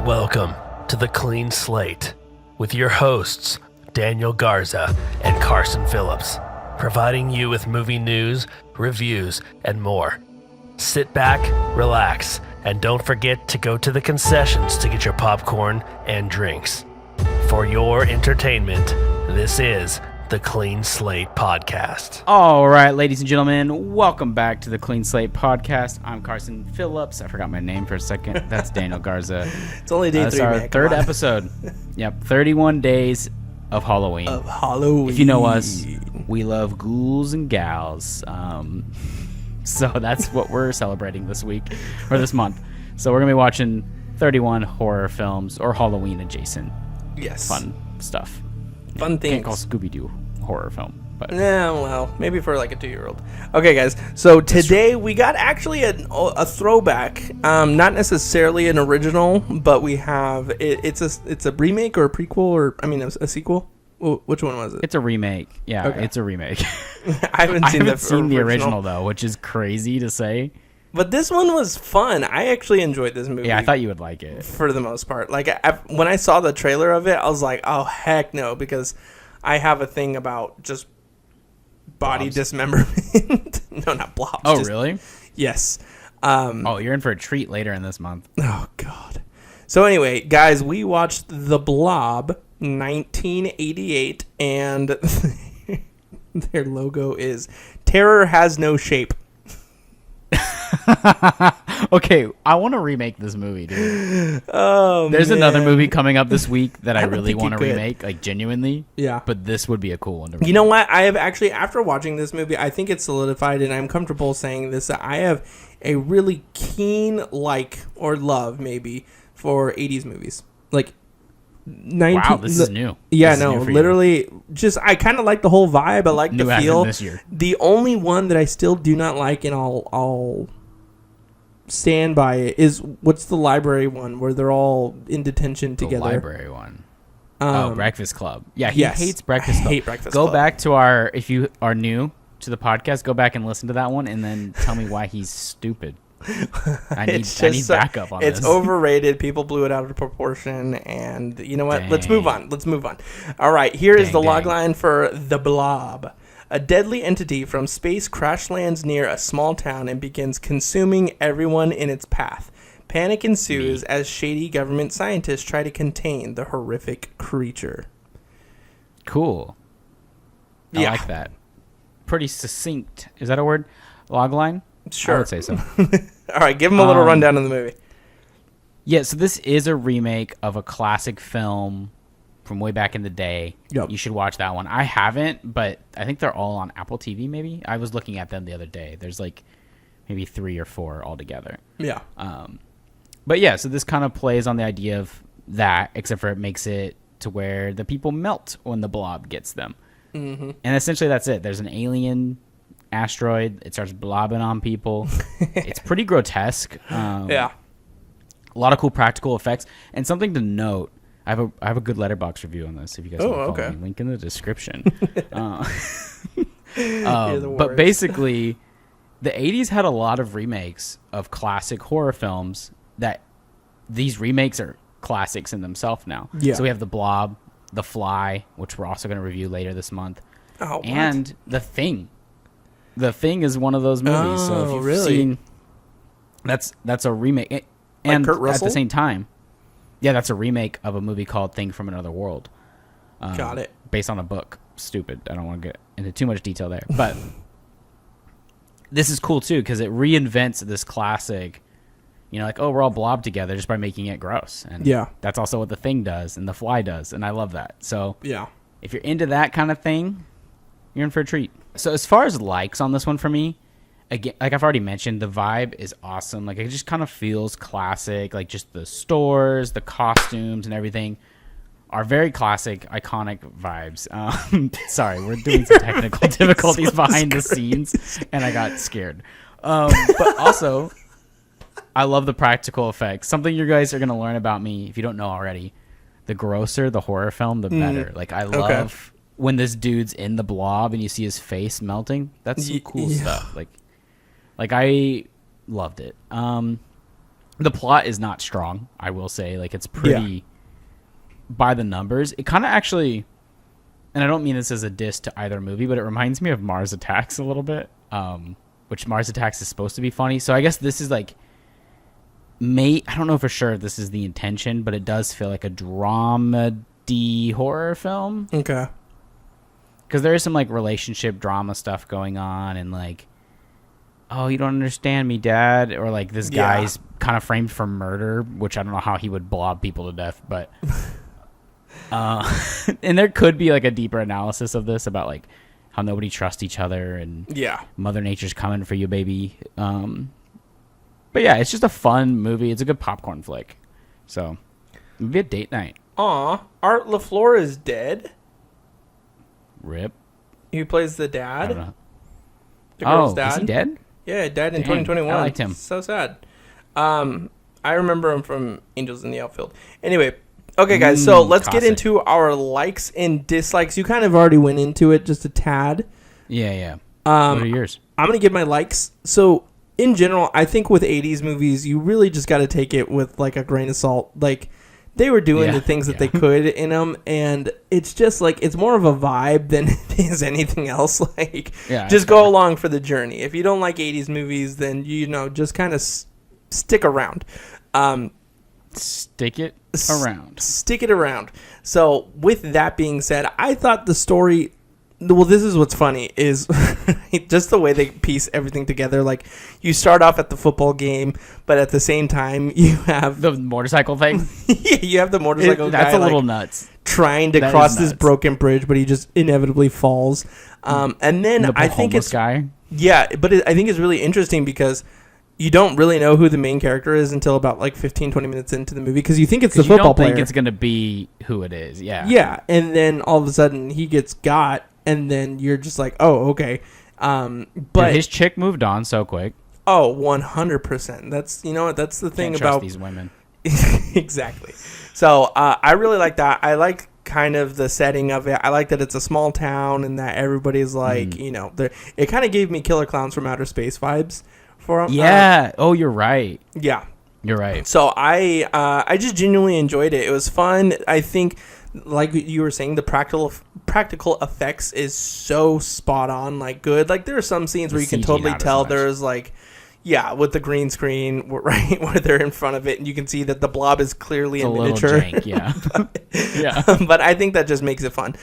Welcome to The Clean Slate with your hosts, Daniel Garza and Carson Phillips, providing you with movie news, reviews, and more. Sit back, relax, and don't forget to go to the concessions to get your popcorn and drinks. For your entertainment, this is The Clean Slate Podcast. All right, ladies and gentlemen, welcome back to The Clean Slate Podcast. I'm Carson Phillips. I forgot my name for a second. That's Daniel Garza. It's only day 3, That's our man. third episode. Yep, 31 days of Halloween. If you know us, we love ghouls and gals. So that's what we're celebrating this week, or this month. So we're going to be watching 31 horror films or Halloween adjacent. Yes. Fun stuff. Fun things. Can't call Scooby-Doo horror film. But yeah, well, maybe for like a 2-year-old. Okay, guys. So today we got actually a throwback. Not necessarily an original, but we have it's a remake or a prequel or a sequel. Which one was it? It's a remake. Yeah, Okay. It's a remake. I haven't seen the original though, which is crazy to say. But this one was fun. I actually enjoyed this movie. Yeah, I thought you would like it for the most part. Like when I saw the trailer of it, I was like, "Oh heck no!" Because I have a thing about just body dismemberment. No, not blobs. Oh, really? Yes. You're in for a treat later in this month. Oh God. So anyway, guys, we watched The Blob, 1988, and their logo is "Terror has no shape." Okay, I want to remake this movie, dude. Oh, There's man. another movie coming up this week that I don't really think want you to could. remake, like genuinely. Yeah. But this would be a cool one to remake. You know what? I have actually, after watching this movie, I think it's solidified, and I'm comfortable saying this, that I have a really keen like or love, maybe, for 80s movies. Like, Wow, this is new. Yeah, This is no, new for you. literally, just, I kind of like the whole vibe. I like New the as in feel. this year. The only one that I still do not like, and I'll stand by it, is what's the library one where they're all in detention together? The library one. Um, Breakfast Club. Yeah, he yes. hates Breakfast Club. I hate Breakfast Go Club. back to if you are new to the podcast, go back and listen to that one, and then tell me why he's stupid. I need backup on this. It's overrated. People blew it out of proportion, and you know what? Dang. Let's move on. All right, here is the Dang. logline for The Blob. A deadly entity from space crash lands near a small town and begins consuming everyone in its path. Panic ensues as shady government scientists try to contain the horrific creature. Cool. I Yeah. like that. Pretty succinct. Is that a word? Logline? Sure. I would say so. All right, give them a little rundown of the movie. Yeah, so this is a remake of a classic film from way back in the day. Yep. You should watch that one. I haven't, but I think they're all on Apple TV maybe. I was looking at them the other day. There's like maybe 3 or 4 altogether. Yeah. But yeah, so this kind of plays on the idea of that, except for it makes it to where the people melt when the blob gets them. Mm-hmm. And essentially that's it. There's an alien asteroid. It starts blobbing on people. It's pretty grotesque. Yeah. A lot of cool practical effects. And something to note, I have a good Letterboxd review on this if you guys want to follow me. Link in the description. But basically, the 80s had a lot of remakes of classic horror films that these remakes are classics in themselves now. Yeah. So we have The Blob, The Fly, which we're also going to review later this month, Oh, what? and The Thing. The Thing is one of those movies. So if Oh, you've really? seen, that's a remake. And Kurt at Russell? the same time, yeah, that's a remake of a movie called Thing from Another World. Got it. Based on a book. Stupid. I don't want to get into too much detail there. But this is cool, too, because it reinvents this classic, like, oh, we're all blob together just by making it gross. And Yeah. that's also what The Thing does and The Fly does. And I love that. So Yeah. if you're into that kind of thing, you're in for a treat. So as far as likes on this one for me, again, like I've already mentioned, the vibe is awesome. Like it just kind of feels classic. Like just the stores, the costumes, and everything are very classic, iconic vibes. Sorry, we're doing some technical difficulties behind the scenes, and I got scared. But also, I love the practical effects. Something you guys are gonna learn about me if you don't know already. The grosser the horror film, the better. Like I love when this dude's in the blob and you see his face melting. That's some cool stuff. Like I loved it. The plot is not strong, I will say. Like, it's pretty by the numbers. It kind of actually, and I don't mean this as a diss to either movie, but it reminds me of Mars Attacks a little bit, which Mars Attacks is supposed to be funny. So I guess this is like, I don't know for sure if this is the intention, but it does feel like a dramedy horror film. Okay. Because there is some like relationship drama stuff going on, and like, oh, you don't understand me, Dad, or like this guy's kind of framed for murder, which I don't know how he would blob people to death, but and there could be like a deeper analysis of this about like how nobody trusts each other and Mother Nature's coming for you, baby. But yeah, it's just a fun movie. It's a good popcorn flick. So it'd be a date night. Aw, Art LaFleur is dead. Rip. He plays the dad. I don't know. The girl's dad. Is he dead? Yeah, he died in 2021. I liked him. So sad. I remember him from Angels in the Outfield. Anyway, okay, guys, so let's get into our likes and dislikes. You kind of already went into it just a tad. Yeah. What are yours? I'm going to give my likes. So, in general, I think with 80s movies, you really just got to take it with, like, a grain of salt. Like, they were doing the things that they could in them, and it's just, like, it's more of a vibe than it is anything else. Like, just go along for the journey. If you don't like 80s movies, then, you know, just kind of stick around. Stick it around. Stick it around. So, with that being said, I thought the story... Well, this is what's funny, is just the way they piece everything together. Like, you start off at the football game, but at the same time, you have... The motorcycle thing? Yeah, you have the motorcycle guy. That's a little nuts. Trying to cross this broken bridge, but he just inevitably falls. And then I think it's... guy? Yeah, but I think it's really interesting because... You don't really know who the main character is until about like 15, 20 minutes into the movie because you think it's the football player. You don't think it's going to be who it is, yeah. Yeah, and then all of a sudden he gets got, and then you're just like, oh, okay. But dude, his chick moved on so quick. Oh, 100%. That's, you know what, that's the thing about these women. Exactly. So I really like that. I like kind of the setting of it. I like that it's a small town and that everybody's like, you know, it kind of gave me Killer Clowns from Outer Space vibes. Oh, you're right. Yeah, you're right. So I just genuinely enjoyed it. It was fun. I think, like you were saying, the practical effects is so spot on, like good. Like there are some scenes where you can totally tell there's like, with the green screen right where they're in front of it, and you can see that the blob is clearly a miniature. Jank, but I think that just makes it fun.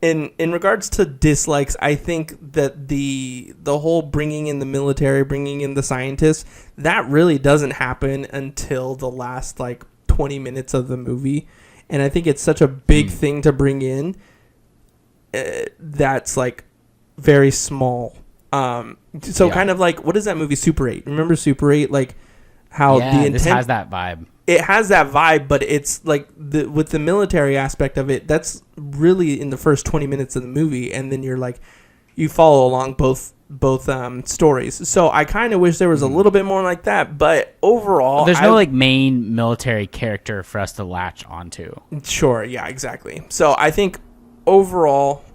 In regards to dislikes, I think that the whole bringing in the military, bringing in the scientists, that really doesn't happen until the last like 20 minutes of the movie. And I think it's such a big thing to bring in that's like very small. Kind of like, what is that movie, Super 8? Remember Super 8? Like how the intent... this has that vibe. It has that vibe, but it's like with the military aspect of it, that's really in the first 20 minutes of the movie, and then you're like, you follow along both stories. So I kind of wish there was a little bit more like that, but overall, there's no like main military character for us to latch onto. Sure, yeah, exactly. So I think overall,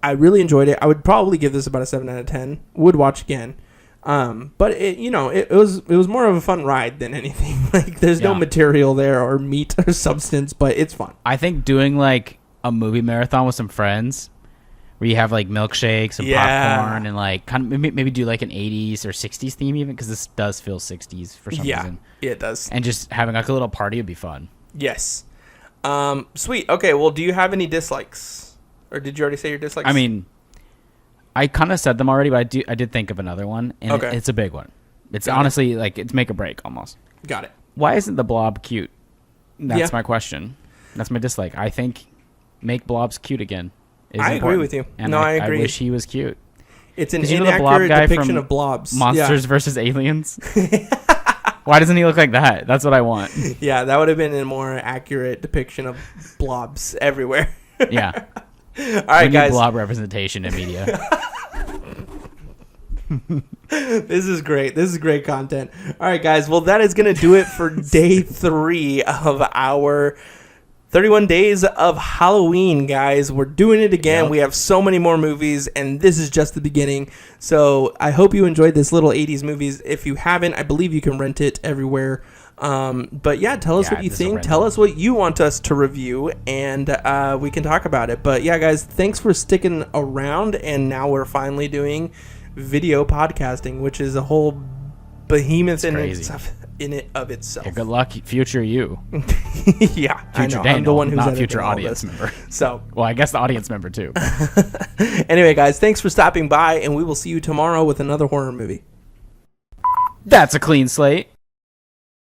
I really enjoyed it. I would probably give this about a 7 out of 10. Would watch again. But it was more of a fun ride than anything. Like there's no material there or meat or substance, but it's fun. I think doing like a movie marathon with some friends where you have like milkshakes and popcorn and like kind of maybe do like an 80s or 60s theme even, because this does feel 60s for some reason. Yeah, it does. And just having like a little party would be fun. Yes. Sweet. Okay, well, do you have any dislikes? Or did you already say your dislikes? I mean, I kind of said them already, but I did think of another one, and it's a big one. It's honestly like it's make or break almost. Got it. Why isn't the blob cute? That's my question. That's my dislike. I think make blobs cute again. I agree with you. And I agree. I wish he was cute. It's an inaccurate depiction of blobs. Monsters versus Aliens. Why doesn't he look like that? That's what I want. Yeah, that would have been a more accurate depiction of blobs everywhere. Yeah. All right, guys. Blob representation in media. This is great. This is great content. All right, guys. Well, that is going to do it for day 3 of our 31 days of Halloween, guys. We're doing it again. Yep. We have so many more movies, and this is just the beginning. So I hope you enjoyed this little 80s movies. If you haven't, I believe you can rent it everywhere. But yeah, tell us what you think. Tell us what you want us to review, and we can talk about it. But yeah, guys, thanks for sticking around. And now we're finally doing video podcasting, which is a whole behemoth in it of itself. Yeah, good luck, future you. Yeah, Future I know. Daniel, I'm the one who's not editing future all audience this. member. So, well, I guess the audience member too. anyway, guys, thanks for stopping by, and we will see you tomorrow with another horror movie. That's a clean slate.